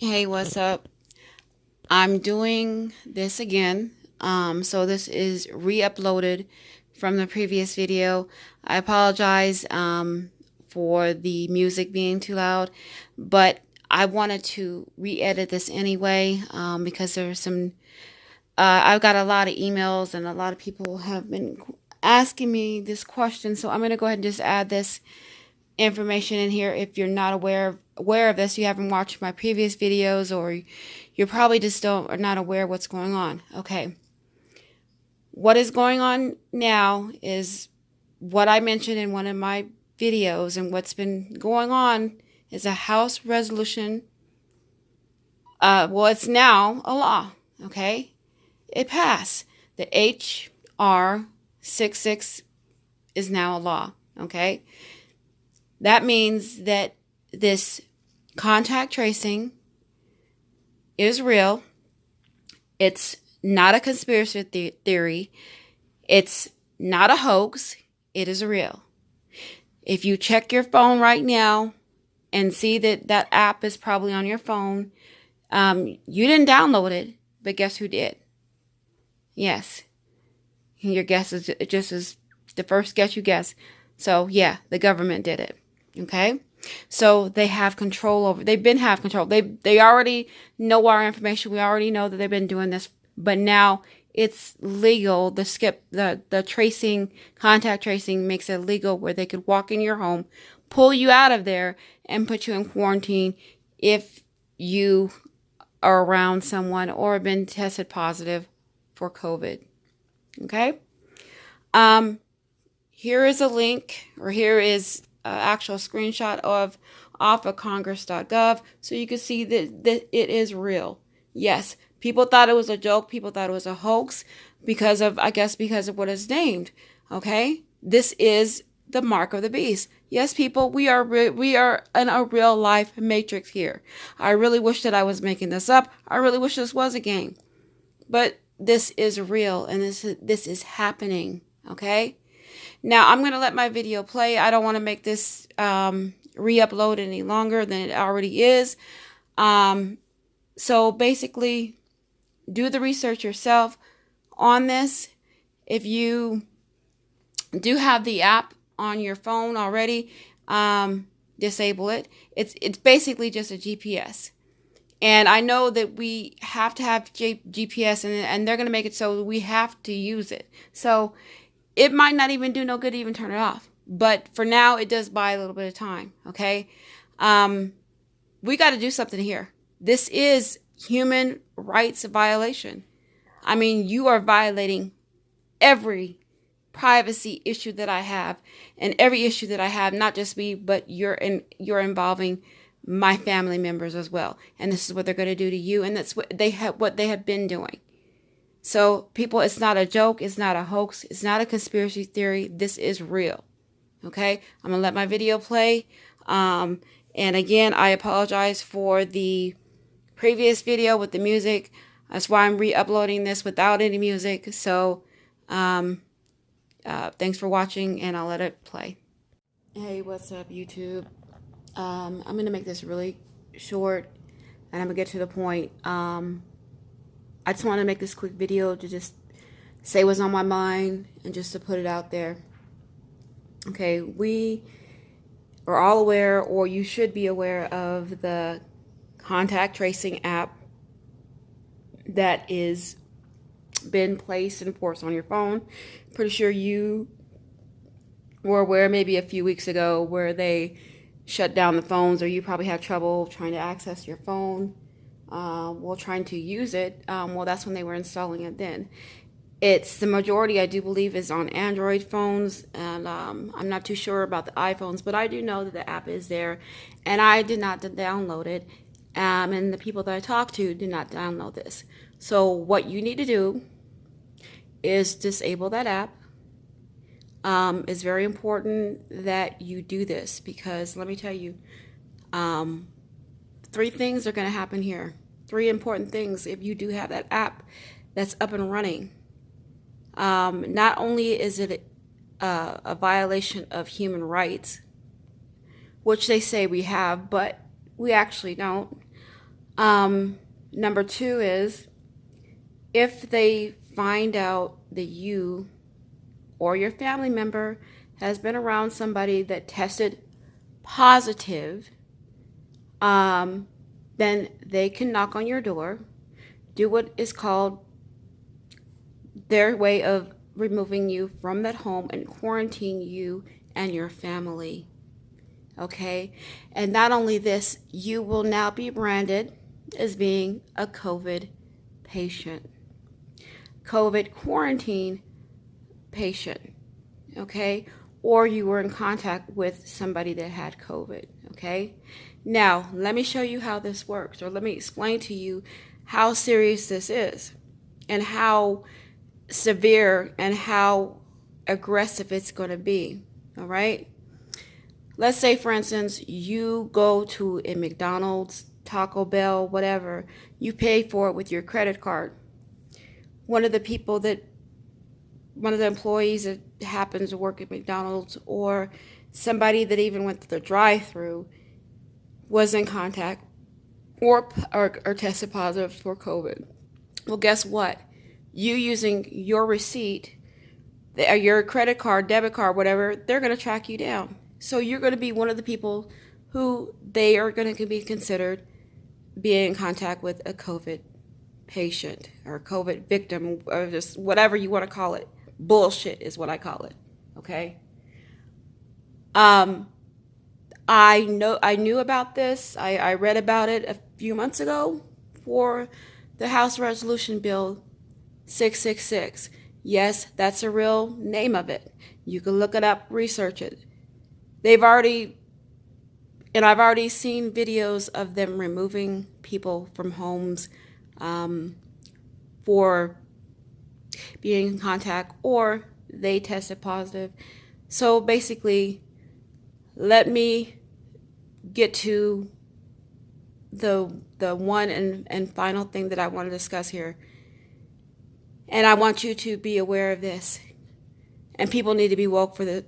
Hey, what's up? I'm doing this again. So this is re-uploaded from the previous video. I apologize for the music being too loud, but I wanted to re-edit this anyway because there's some. I've got a lot of emails and a lot of people have been asking me this question, so I'm gonna go ahead and just add this information in here. If you're not aware of this, you haven't watched my previous videos, or you're probably just don't are not aware of what's going on. Okay, what is going on now is what I mentioned in one of my videos, and what's been going on is a House resolution. Well, it's now a law. Okay, it passed. The HR 66 is now a law. Okay, that means that this contact tracing is real. It's not a conspiracy theory. It's not a hoax. It is real. If you check your phone right now and see that that app is probably on your phone, you didn't download it, but guess who did? Yes, your guess is just as the first guess you guess. So yeah, the government did it. Okay. So they have control over. They've been have control. They already know our information. We already know that they've been doing this, but now it's legal. The tracing, contact tracing makes it legal where they could walk in your home, pull you out of there, and put you in quarantine if you are around someone or have been tested positive for COVID. Okay. Um, Here is a link, or here is an actual screenshot of off of congress.gov, so you can see that it is real. Yes, people thought it was a joke. People thought it was a hoax because of, I guess, because of what it's named. Okay, this is the mark of the beast. Yes, people, we are in a real life matrix here. I really wish that I was making this up. I really wish this was a game, but this is real, and this is happening. Okay. Now I'm going to let my video play. I don't want to make this re-upload any longer than it already is. Um, so basically, do the research yourself on this. If you do have the app on your phone already, disable it. It's basically just a GPS. And I know that we have to have GPS, and they're going to make it so we have to use it. So it might not even do no good to even turn it off. But for now, it does buy a little bit of time. Okay. Um, we got to do something here. This is human rights violation. I mean, you are violating every privacy issue that I have, and every issue that I have, not just me, but you're involving my family members as well. And this is what they're going to do to you, and that's what they have been doing. So, people, it's not a joke. It's not a hoax. It's not a conspiracy theory. This is real. Okay? I'm going to let my video play. And again, I apologize for the previous video with the music. That's why I'm re-uploading this without any music. So, thanks for watching, and I'll let it play. Hey, what's up, YouTube? I'm going to make this really short, and I'm going to get to the point. I just want to make this quick video to just say what's on my mind and just to put it out there. Okay, we are all aware, or you should be aware, of the contact tracing app that is been placed in force on your phone. Pretty sure you were aware maybe a few weeks ago where they shut down the phones, or you probably had trouble trying to access your phone. While trying to use it. Well, that's when they were installing it then. It's the majority, I do believe, is on Android phones, and I'm not too sure about the iPhones, but I do know that the app is there, and I did not download it, and the people that I talked to did not download this. So what you need to do is disable that app. It's very important that you do this, because let me tell you, three things are going to happen here. Three important things if you do have that app that's up and running. Not only is it a violation of human rights, which they say we have, but we actually don't. Number two is if they find out that you or your family member has been around somebody that tested positive, then they can knock on your door, do what is called their way of removing you from that home and quarantine you and your family. Okay? And not only this, you will now be branded as being a COVID patient, COVID quarantine patient. Okay? Or you were in contact with somebody that had COVID. Okay? Now, let me show you how this works, or let me explain to you how serious this is and how severe and how aggressive it's going to be. All right? Let's say, for instance, you go to a McDonald's, Taco Bell, whatever. You pay for it with your credit card. One of the employees that happens to work at McDonald's, or somebody that even went to the drive-thru, was in contact or tested positive for COVID. Well, guess what? You using your receipt, your credit card, debit card, whatever, they're going to track you down. So you're going to be one of the people who they are going to be considered being in contact with a COVID patient or COVID victim, or just whatever you want to call it. Bullshit is what I call it. Okay? I knew about this. I read about it a few months ago for the House Resolution Bill 666. Yes, that's a real name of it. You can look it up, research it. I've already seen videos of them removing people from homes for being in contact or they tested positive. So basically, let me get to the one and final thing that I want to discuss here. And I want you to be aware of this. And people need to be woke to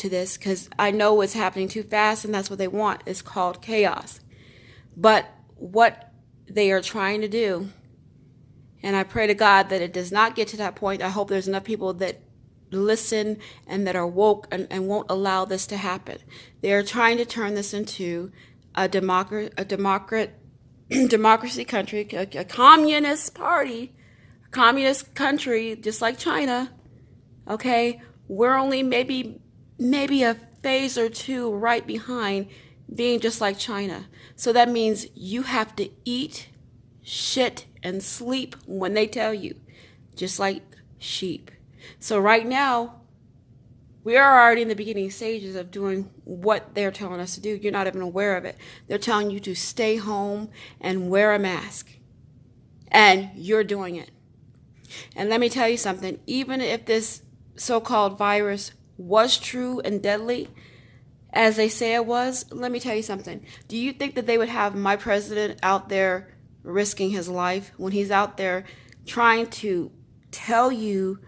this, because I know it's happening too fast, and that's what they want. It's called chaos. But what they are trying to do, and I pray to God that it does not get to that point. I hope there's enough people that listen and that are woke and won't allow this to happen. They are trying to turn this into a democracy country, a communist party, a communist country, just like China. Okay? We're only maybe a phase or two right behind being just like China. So that means you have to eat, shit, and sleep when they tell you, just like sheep. So right now, we are already in the beginning stages of doing what they're telling us to do. You're not even aware of it. They're telling you to stay home and wear a mask. And you're doing it. And let me tell you something. Even if this so-called virus was true and deadly, as they say it was, let me tell you something. Do you think that they would have my president out there risking his life when he's out there trying to tell you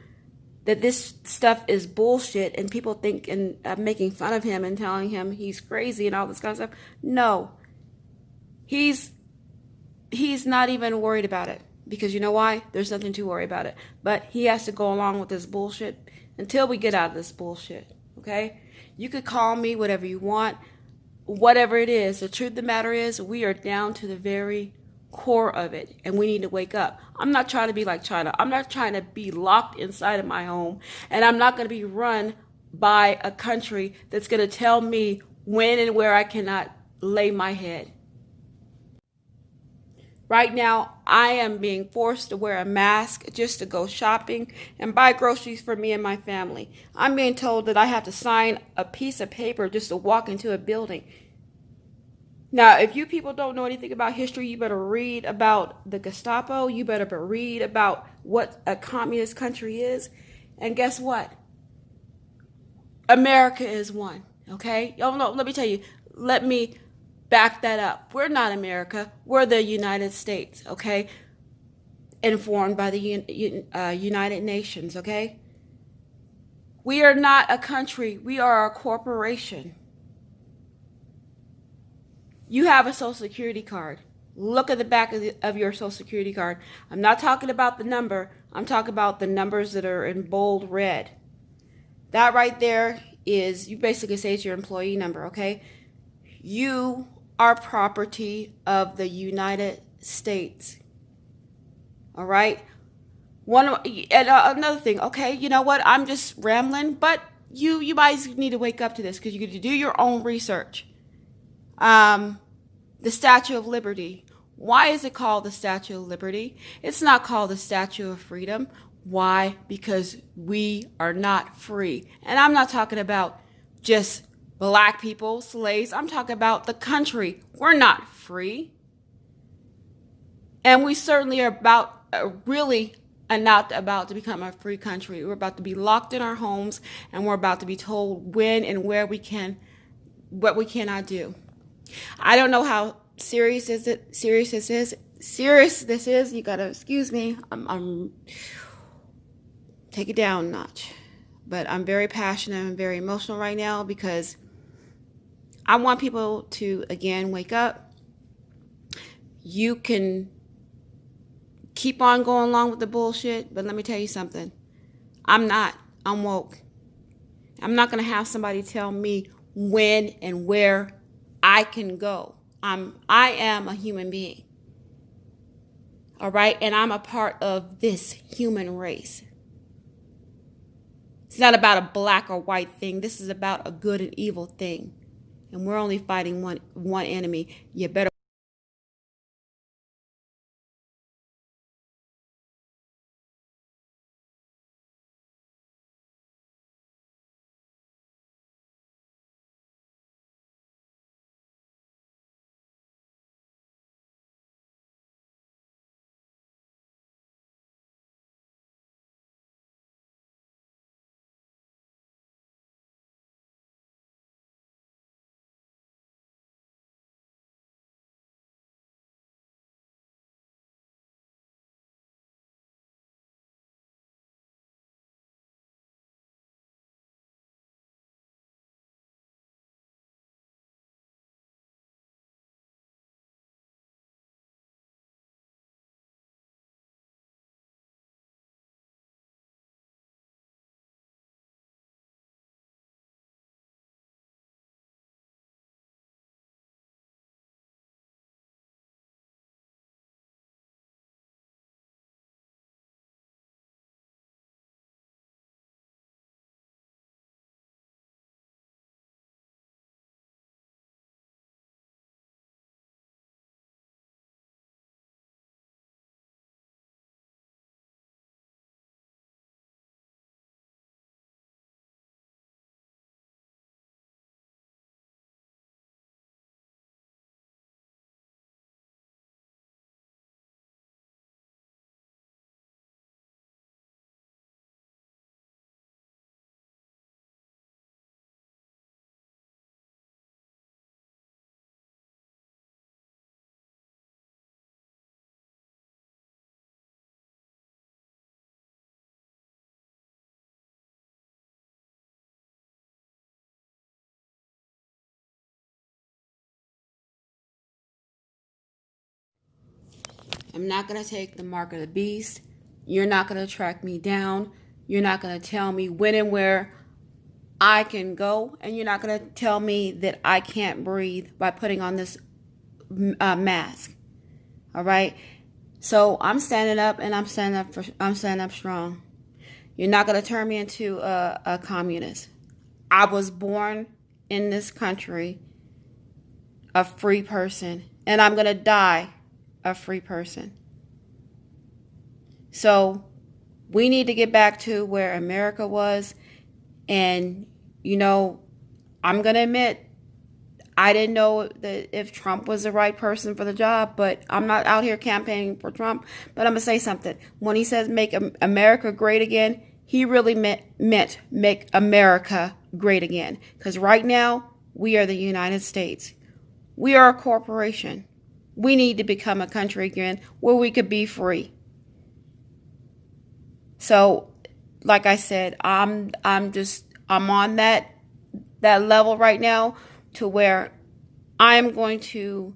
that this stuff is bullshit and people think and making fun of him and telling him he's crazy and all this kind of stuff? No. He's not even worried about it, because you know why? There's nothing to worry about it. But he has to go along with this bullshit until we get out of this bullshit, okay? You could call me whatever you want, whatever it is. The truth of the matter is, we are down to the very core of it, and we need to wake up. I'm not trying to be like China. I'm not trying to be locked inside of my home, and I'm not going to be run by a country that's going to tell me when and where I cannot lay my head. Right now, I am being forced to wear a mask just to go shopping and buy groceries for me and my family. I'm being told that I have to sign a piece of paper just to walk into a building. Now, if you people don't know anything about history, you better read about the Gestapo. You better read about what a communist country is. And guess what? America is one, okay? Oh, no, let me tell you. Let me back that up. We're not America. We're the United States, okay? Informed by the United Nations, okay? We are not a country. We are a corporation. You have a Social Security card. Look at the back of your Social Security card. I'm not talking about the number. I'm talking about the numbers that are in bold red. That right there is, you basically say it's your employee number, okay? You are property of the United States. All right? Another thing, okay, you know what? I'm just rambling, but you guys need to wake up to this because you need to do your own research. The Statue of Liberty. Why is it called the Statue of Liberty? It's not called the Statue of Freedom. Why? Because we are not free. And I'm not talking about just black people, slaves. I'm talking about the country. We're not free. And we certainly are not about to become a free country. We're about to be locked in our homes, and we're about to be told when and where we can, what we cannot do. I don't know how serious this is. You gotta excuse me. I'm take it down a notch. But I'm very passionate and very emotional right now because I want people to, again, wake up. You can keep on going along with the bullshit, but let me tell you something. I'm woke. I'm not going to have somebody tell me when and where I can go. I am a human being. All right? And I'm a part of this human race. It's not about a black or white thing. This is about a good and evil thing. And we're only fighting one enemy. You better. I'm not going to take the mark of the beast. You're not going to track me down. You're not going to tell me when and where I can go. And you're not going to tell me that I can't breathe by putting on this mask. All right? So I'm standing up, and I'm standing up strong. You're not going to turn me into a communist. I was born in this country a free person, and I'm going to die a free person. So we need to get back to where America was. And, I'm going to admit, I didn't know that if Trump was the right person for the job, but I'm not out here campaigning for Trump. But I'm going to say something. When he says make America great again, he really meant make America great again. Because right now, we are the United States. We are a corporation. We need to become a country again where we could be free. So, like I said, I'm on that level right now to where I'm going to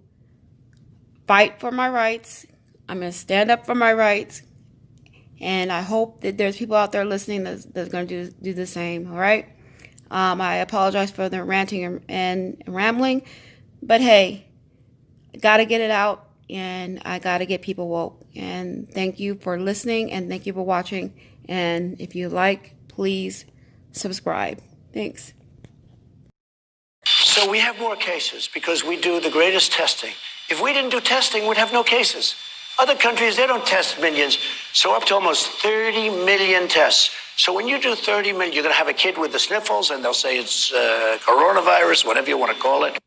fight for my rights. I'm going to stand up for my rights. And I hope that there's people out there listening that's going to do the same, all right? I apologize for the ranting and rambling. But hey, I got to get it out, and I got to get people woke. And thank you for listening, and thank you for watching. And if you like, please subscribe. Thanks. So we have more cases because we do the greatest testing. If we didn't do testing, we'd have no cases. Other countries, they don't test millions, so up to almost 30 million tests. So when you do 30 million, you're going to have a kid with the sniffles, and they'll say it's coronavirus, whatever you want to call it.